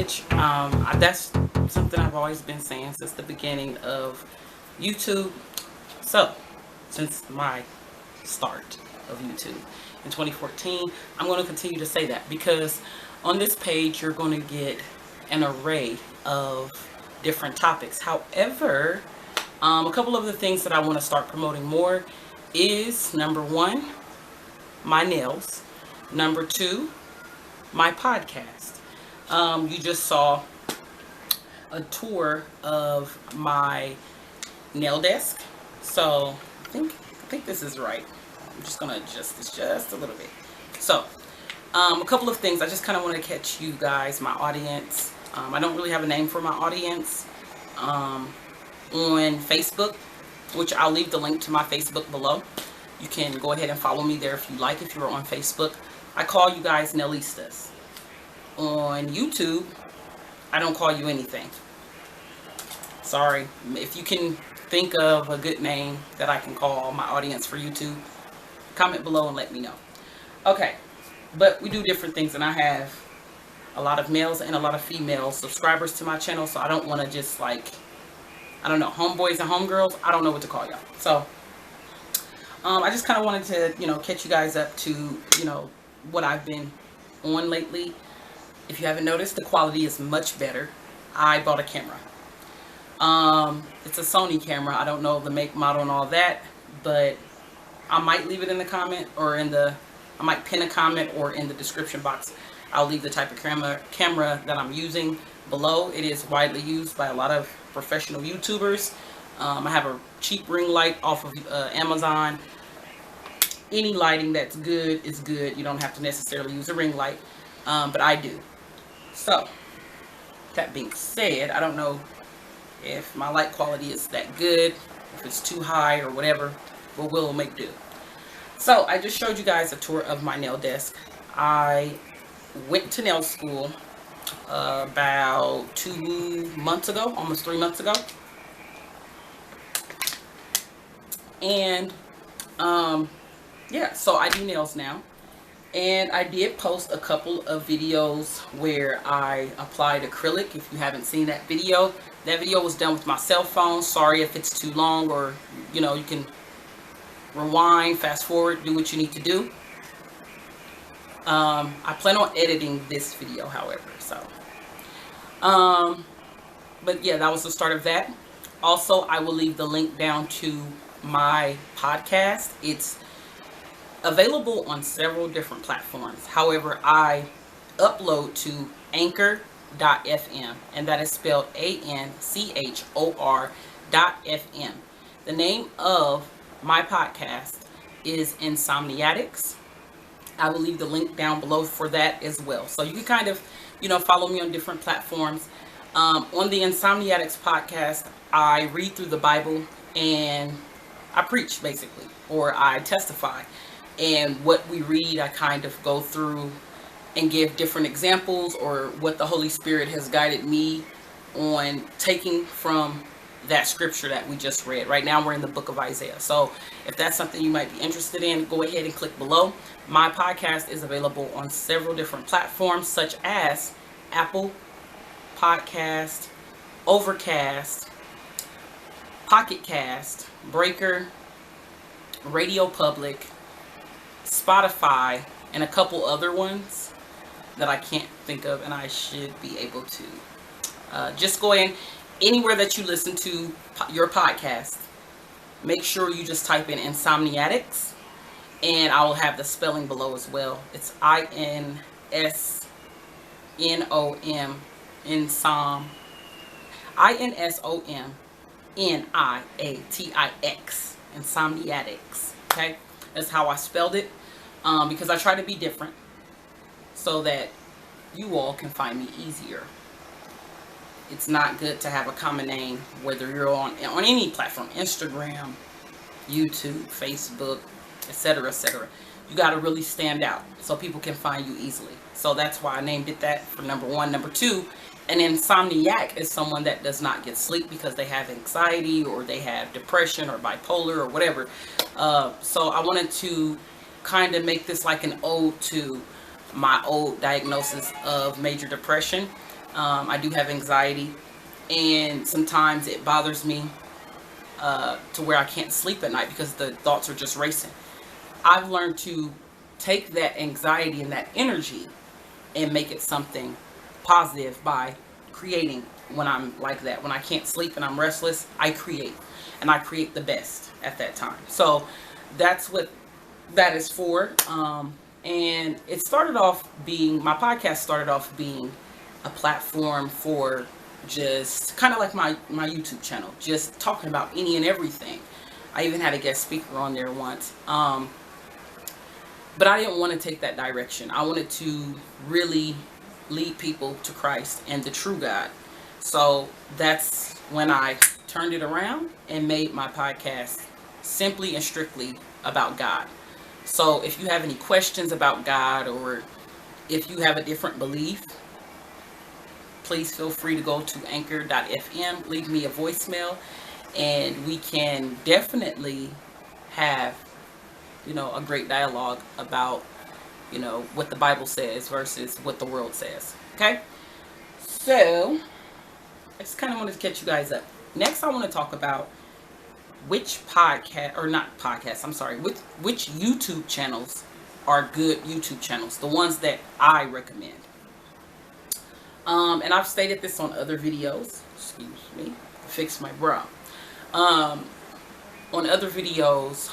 image. That's something I've always been saying since the beginning of YouTube. So, since my start of YouTube in 2014, I'm going to continue to say that, because on this page you're going to get an array of different topics. However, a couple of the things that I want to start promoting more is, number one, my nails. Number two, my podcast. You just saw a tour of my nail desk. So I think this is right. I'm just gonna adjust this just a little bit. So a couple of things. I just kind of want to catch you guys, my audience. I don't really have a name for my audience. On Facebook, which I'll leave the link to my Facebook below. You can go ahead and follow me there if you like, if you're on Facebook. I call you guys Nailistas. On YouTube, I don't call you anything. Sorry. If you can think of a good name that I can call my audience for YouTube, comment below and let me know. Okay, but we do different things, and I have a lot of males and a lot of female subscribers to my channel, so I don't want to just, like, I don't know, homeboys and homegirls. I don't know what to call y'all. So I just kind of wanted to, catch you guys up to, what I've been on lately. If you haven't noticed, the quality is much better. I bought a camera. It's a Sony camera. I don't know the make, model, and all that, but I might leave it in the comment, or I might pin a comment or in the description box. I'll leave the type of camera that I'm using below. It is widely used by a lot of professional YouTubers. I have a cheap ring light off of Amazon. Any lighting that's good is good. You don't have to necessarily use a ring light, but I do. So, that being said, I don't know if my light quality is that good, if it's too high or whatever, but we'll make do. So, I just showed you guys a tour of my nail desk. I went to nail school about 2 months ago, almost 3 months ago. And yeah, so I do nails now. And I did post a couple of videos where I applied acrylic. If you haven't seen that video was done with my cell phone. Sorry if it's too long, or you can rewind, fast forward, do what you need to do. I plan on editing this video, however, so but yeah, that was the start of that. Also, I will leave the link down to my podcast. It's available on several different platforms. However, I upload to anchor.fm, and that is spelled ANCHOR.FM. The name of my podcast is Insomniatics. I will leave the link down below for that as well. So you can kind of, follow me on different platforms. On the Insomniatics podcast, I read through the Bible and I preach, basically, or I testify. And what we read, I kind of go through and give different examples, or what the Holy Spirit has guided me on taking from that scripture that we just read. Right now we're in the book of Isaiah. So if that's something you might be interested in, go ahead and click below. My podcast is available on several different platforms, such as Apple Podcast, Overcast, Pocket Cast, Breaker, Radio Public, Spotify, and a couple other ones that I can't think of, and I should be able to. Just go in anywhere that you listen to your podcast. Make sure you just type in Insomniatics, and I will have the spelling below as well. It's INSNOM, INSOMNIATIX, Insomniatics. Okay, that's how I spelled it, because I try to be different so that you all can find me easier. It's not good to have a common name, whether you're on any platform, Instagram, YouTube, Facebook, etc., etc. You got to really stand out so people can find you easily. So that's why I named it that, for number one. Number two, an insomniac is someone that does not get sleep because they have anxiety, or they have depression, or bipolar, or whatever. So I wanted to kind of make this like an ode to my old diagnosis of major depression. I do have anxiety, and sometimes it bothers me to where I can't sleep at night because the thoughts are just racing. I've learned to take that anxiety and that energy and make it something positive by creating. When I'm like that, when I can't sleep and I'm restless, I create, and I create the best at that time. So that's what that is for. And it started off being, my podcast started off being a platform for just kind of like my YouTube channel, just talking about any and everything. I even had a guest speaker on there once. But I didn't want to take that direction. I wanted to really lead people to Christ and the true God. So that's when I turned it around and made my podcast simply and strictly about God. So if you have any questions about God, or if you have a different belief, please feel free to go to anchor.fm, leave me a voicemail, and we can definitely have, a great dialogue about, what the Bible says versus what the world says. Okay? So, I just kind of wanted to catch you guys up. Next, I want to talk about which podcast, or not podcasts, I'm sorry, which YouTube channels are good YouTube channels, the ones that I recommend. And I've stated this on other videos. Excuse me, fix my brow. On other videos,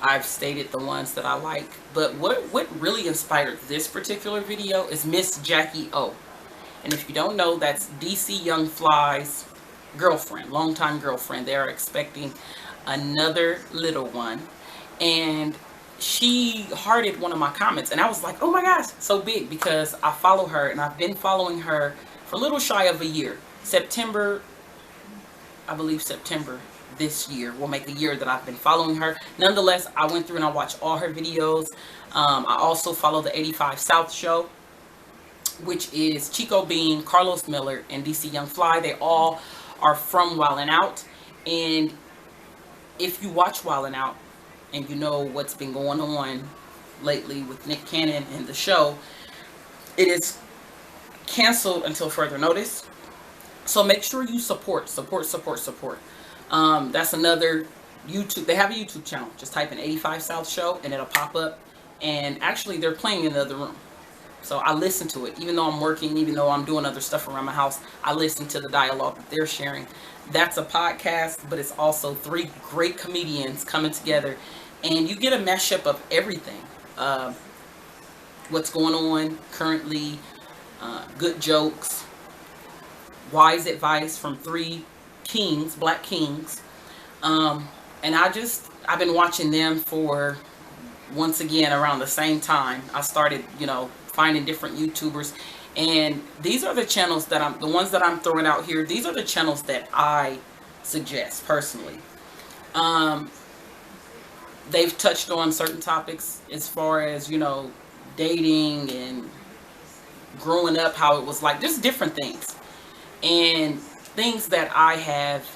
I've stated the ones that I like, but what really inspired this particular video is Ms.Jackyoh. And if you don't know, that's DC Young Fly's girlfriend, longtime girlfriend. They are expecting another little one, and she hearted one of my comments, and I was like, oh my gosh, so big, because I follow her, and I've been following her for a little shy of a year. September, I believe September this year will make a year that I've been following her. Nonetheless, I went through and I watched all her videos. I also follow the 85 South show, which is Chico Bean, Carlos Miller, and DC Young Fly. They all are from Wildin' Out. And if you watch Wildin' Out and you know what's been going on lately with Nick Cannon and the show, it is canceled until further notice. So make sure you support. That's another YouTube. They have a YouTube channel. Just type in 85 South show and it'll pop up. And actually, they're playing in the other room. So I listen to it. Even though I'm working, even though I'm doing other stuff around my house, I listen to the dialogue that they're sharing. That's a podcast, but it's also 3 great comedians coming together. And you get a mashup of everything. What's going on currently, good jokes, wise advice from 3 kings, black kings. And I've been watching them for, once again, around the same time. I started, finding different YouTubers, and these are the channels that the ones that I'm throwing out here. These are the channels that I suggest personally. They've touched on certain topics as far as, dating and growing up, how it was like, just different things, and things that I have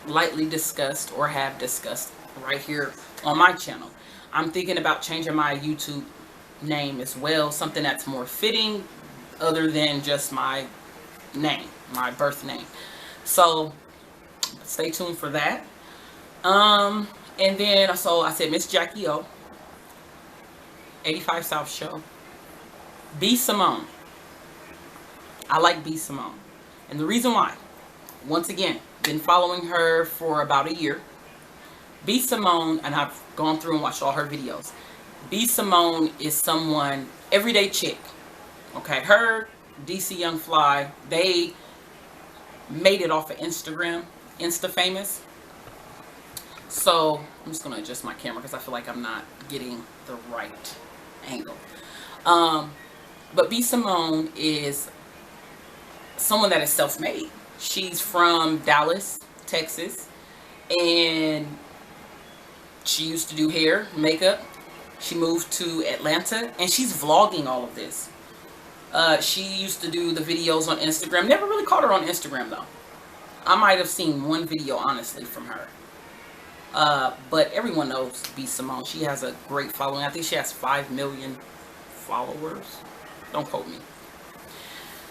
lightly discussed or have discussed right here on my channel. I'm thinking about changing my YouTube name as well, something that's more fitting other than just my name, my birth name. So stay tuned for that. And then, so I said Ms.Jackyoh, 85 South show, B. Simone. I like B. Simone, and the reason why, once again, been following her for about a year. B. Simone, and I've gone through and watched all her videos. B. Simone is someone, everyday chick. Okay, her, DC Young Fly, they made it off of Instagram, Insta famous. So I'm just gonna adjust my camera because I feel like I'm not getting the right angle. But B. Simone is someone that is self-made. She's from Dallas, Texas, and she used to do hair, makeup. She moved to Atlanta, and she's vlogging all of this. She used to do the videos on Instagram. Never really caught her on Instagram, though. I might have seen one video, honestly, from her. But everyone knows B. Simone. She has a great following. I think she has 5 million followers. Don't quote me,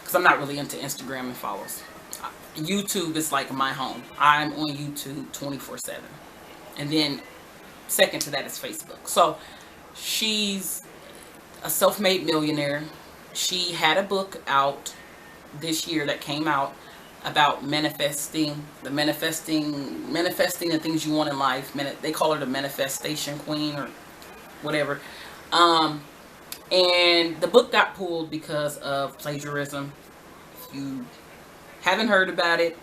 because because I'm not really into Instagram and follows. YouTube is like my home. I'm on YouTube 24/7. And then second to that is Facebook. So she's a self-made millionaire. She had a book out this year that came out about manifesting the things you want in life. They call her the manifestation queen or whatever. And the book got pulled because of plagiarism. If you haven't heard about it,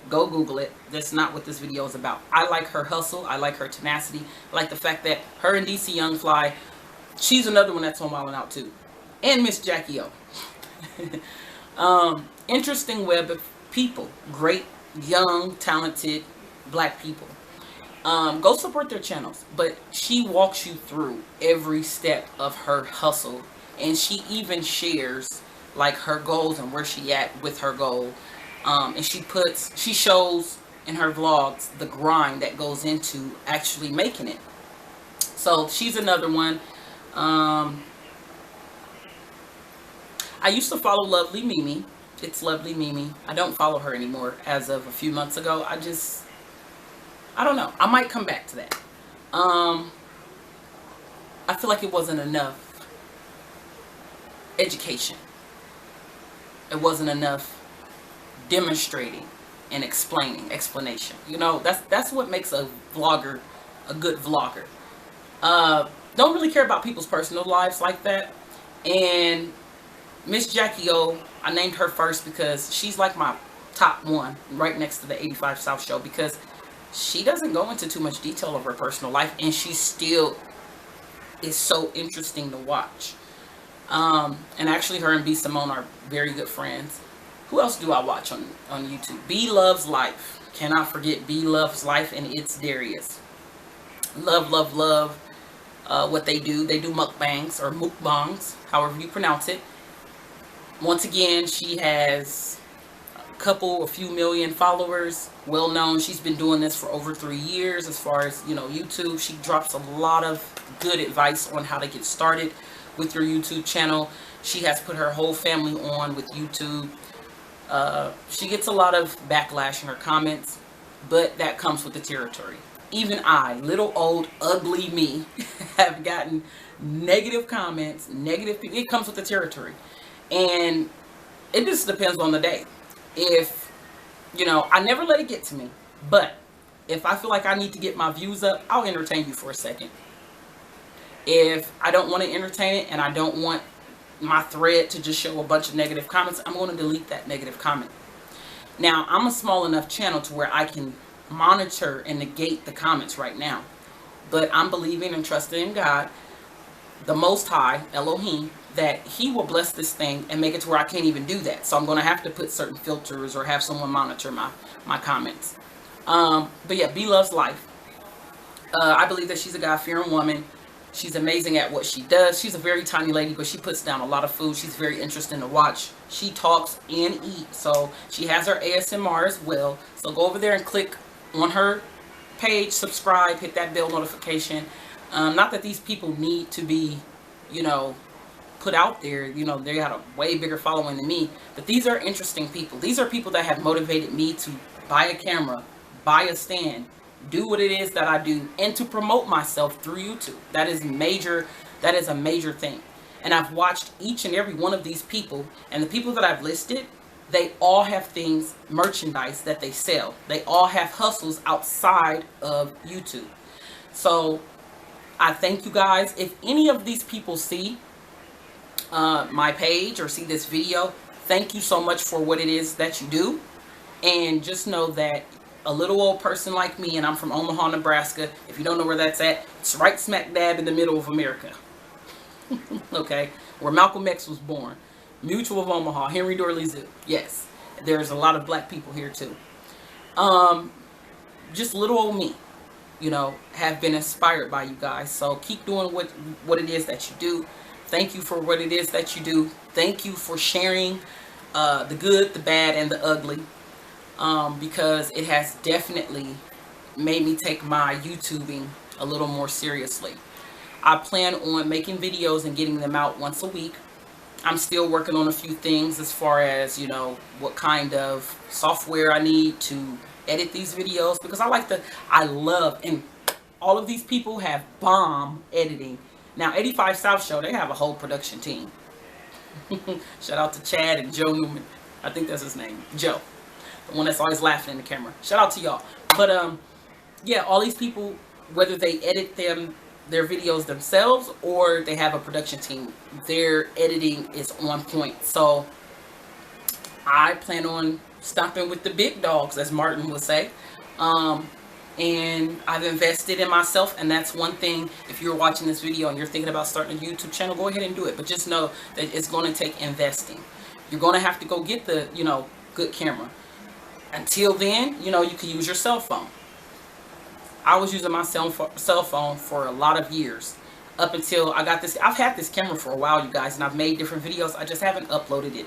go Google it. That's not what this video is about. I like her hustle. I like her tenacity. I like the fact that her and DC Young Fly, she's another one that's on Wildin' Out too. And Ms.Jackyoh. Interesting web of people. Great, young, talented black people. Go support their channels. But she walks you through every step of her hustle. And she even shares like her goals and where she at with her goal. And she shows in her vlogs the grind that goes into actually making it. So she's another one. I used to follow Lovely Mimi. It's Lovely Mimi. I don't follow her anymore as of a few months ago. I don't know. I might come back to that. I feel like it wasn't enough education. It wasn't enough demonstrating and explanation. You know, that's what makes a vlogger a good vlogger. Don't really care about people's personal lives like that. And Ms.Jackyoh, I named her first because she's like my top one, right next to the 85 South show, because she doesn't go into too much detail of her personal life, and she still is so interesting to watch. And actually her and B. Simone are very good friends. Who else do I watch on YouTube? B Loves Life. Cannot forget B Loves Life, and it's Darius. Love what they do. They do mukbangs or mukbangs, however you pronounce it. Once again, she has a few million followers, well known. She's been doing this for over 3 years as far as, you know, YouTube. She drops a lot of good advice on how to get started with your YouTube channel. She has put her whole family on with YouTube. She gets a lot of backlash in her comments, but that comes with the territory. Even I, little old ugly me, have gotten negative comments, negative people. It comes with the territory. And it just depends on the day. If, you know, I never let it get to me. But if I feel like I need to get my views up, I'll entertain you for a second. If I don't want to entertain it and I don't want my thread to just show a bunch of negative comments, I'm going to delete that negative comment. Now, I'm a small enough channel to where I can monitor and negate the comments right now. But I'm believing and trusting in God, the Most High, Elohim, that He will bless this thing and make it to where I can't even do that. So I'm going to have to put certain filters or have someone monitor my comments. But yeah, B Loves Life. I believe that she's a God-fearing woman. She's amazing at what she does. She's a very tiny lady, but she puts down a lot of food. She's very interesting to watch. She talks and eats. So she has her ASMR as well. So go over there and click on her page, subscribe, hit that bell notification. Not that these people need to be, you know, put out there. You know, they got a way bigger following than me. But these are interesting people. These are people that have motivated me to buy a camera, buy a stand, do what it is that I do, and to promote myself through YouTube. That is major. That is a major thing. And I've watched each and every one of these people, and the people that I've listed, they all have things, merchandise that they sell. They all have hustles outside of YouTube. So I thank you guys. If any of these people see my page or see this video, thank you so much for what it is that you do. And just know that a little old person like me, and I'm from Omaha, Nebraska. If you don't know where that's at, it's right smack dab in the middle of America. Okay, where Malcolm X was born. Mutual of Omaha, Henry Dorley Zoo. Yes, there's a lot of black people here too. Just little old me, you know, have been inspired by you guys. So keep doing what it is that you do. Thank you for what it is that you do. Thank you for sharing the good, the bad, and the ugly. Because it has definitely made me take my YouTubing a little more seriously. I plan on making videos and getting them out once a week. I'm still working on a few things as far as, you know, what kind of software I need to edit these videos, because I love, and all of these people have bomb editing. Now, 85 South Show, they have a whole production team. Shout out to Chad and Joe Newman. I think that's his name. Joe. The one that's always laughing in the camera. Shout out to y'all. But, yeah, all these people, whether they edit their videos themselves or they have a production team, their editing is on point. So I plan on stopping with the big dogs, as Martin would say. And I've invested in myself, and that's one thing. If you're watching this video and you're thinking about starting a YouTube channel, go ahead and do it. But just know that it's going to take investing. You're going to have to go get the, you know, good camera. Until then, you know, you can use your cell phone. I was using my cell phone for a lot of years, up until I got this. I've had this camera for a while, you guys, and I've made different videos. I just haven't uploaded it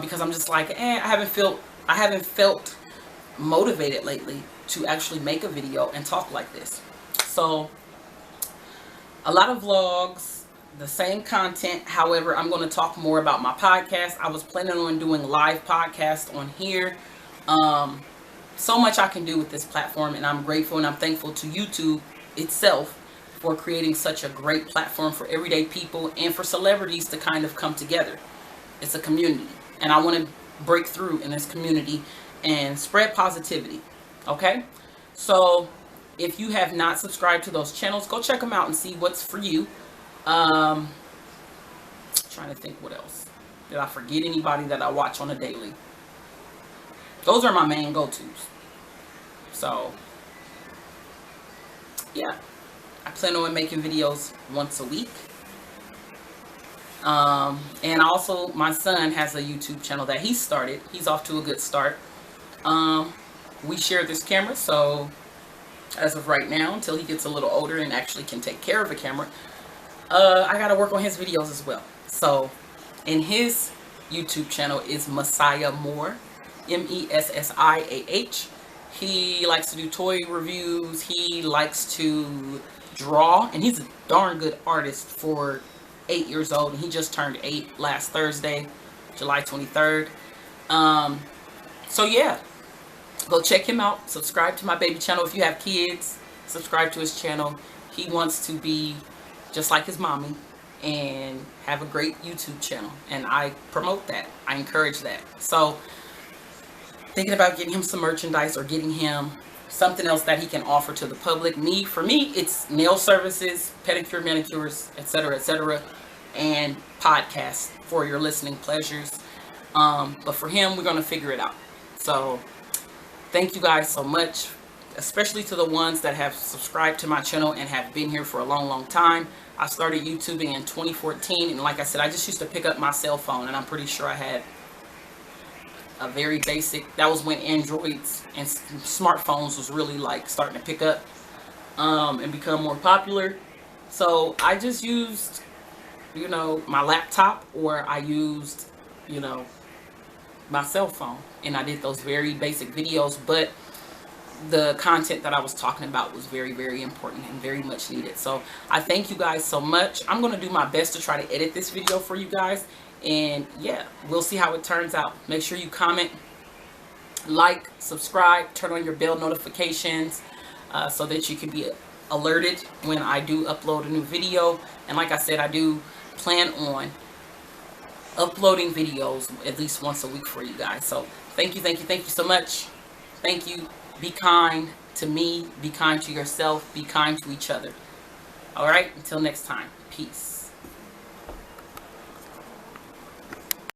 because I'm just like, I haven't felt motivated lately to actually make a video and talk like this. So a lot of vlogs, the same content. However, I'm going to talk more about my podcast. I was planning on doing live podcasts on here. So much I can do with this platform, and I'm grateful and I'm thankful to YouTube itself for creating such a great platform for everyday people and for celebrities to kind of come together. It's a community, and I want to break through in this community and spread positivity. Okay, so if you have not subscribed to those channels, go check them out and see what's for you. Trying to think what else. Did I forget anybody that I watch on a daily? Those are my main go-tos. So, yeah. I plan on making videos once a week. And also, my son has a YouTube channel that he started. He's off to a good start. We share this camera, so as of right now, until he gets a little older and actually can take care of a camera, I got to work on his videos as well. So, and his YouTube channel is Messiah Moore. Messiah. He likes to do toy reviews. He likes to draw, and he's a darn good artist for 8 years old, and he just turned 8 last Thursday, July 23rd. So yeah, go check him out. Subscribe to my baby channel. If you have kids, subscribe to his channel. He wants to be just like his mommy and have a great YouTube channel, and I promote that. I encourage that. So thinking about getting him some merchandise or getting him something else that he can offer to the public. For me, it's nail services, pedicure, manicures, etc., and podcasts for your listening pleasures. But for him, we're going to figure it out. So thank you guys so much, especially to the ones that have subscribed to my channel and have been here for a long time. I started YouTubing in 2014, and like I said, I just used to pick up my cell phone, and I'm pretty sure I had a very basic, that was when Androids and smartphones was really like starting to pick up and become more popular. So I just used, you know, my laptop, or I used, you know, my cell phone, and I did those very basic videos, but the content that I was talking about was very important and very much needed. So I thank you guys so much. I'm going to do my best to try to edit this video for you guys. And yeah, we'll see how it turns out. Make sure you comment, like, subscribe, turn on your bell notifications so that you can be alerted when I do upload a new video. And like I said, I do plan on uploading videos at least once a week for you guys. So thank you so much. Thank you. Be kind to me. Be kind to yourself. Be kind to each other. All right. Until next time. Peace.